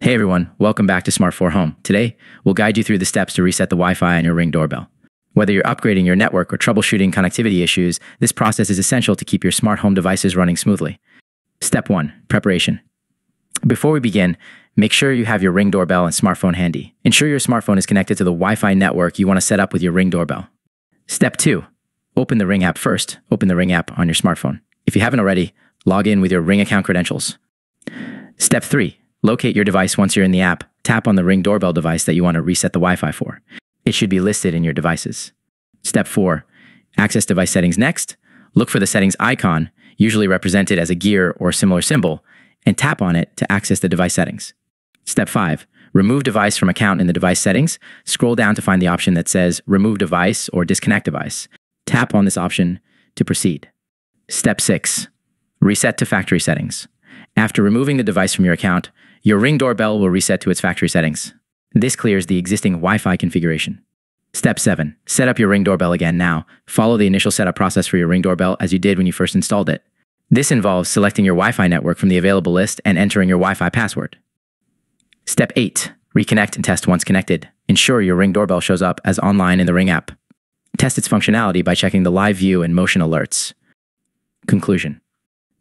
Hey everyone, welcome back to SmartHome. Today, we'll guide you through the steps to reset the Wi-Fi on your Ring doorbell. Whether you're upgrading your network or troubleshooting connectivity issues, this process is essential to keep your smart home devices running smoothly. Step 1. Preparation. Before we begin, make sure you have your Ring doorbell and smartphone handy. Ensure your smartphone is connected to the Wi-Fi network you want to set up with your Ring doorbell. Step 2. Open the Ring app first. Open the Ring app on your smartphone. If you haven't already, log in with your Ring account credentials. Step 3. Locate your device once you're in the app. Tap on the Ring doorbell device that you want to reset the Wi-Fi for. It should be listed in your devices. Step 4. Access device settings next. Look for the settings icon, usually represented as a gear or similar symbol, and tap on it to access the device settings. Step 5. Remove device from account in the device settings. Scroll down to find the option that says Remove Device or Disconnect Device. Tap on this option to proceed. Step 6. Reset to factory settings. After removing the device from your account, your Ring doorbell will reset to its factory settings. This clears the existing Wi-Fi configuration. Step 7. Set up your Ring doorbell again now. Follow the initial setup process for your Ring doorbell as you did when you first installed it. This involves selecting your Wi-Fi network from the available list and entering your Wi-Fi password. Step 8. Reconnect and test once connected. Ensure your Ring doorbell shows up as online in the Ring app. Test its functionality by checking the live view and motion alerts. Conclusion.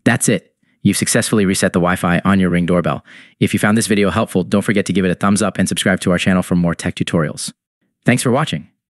That's it. You've successfully reset the Wi-Fi on your Ring doorbell. If you found this video helpful, don't forget to give it a thumbs up and subscribe to our channel for more tech tutorials. Thanks for watching.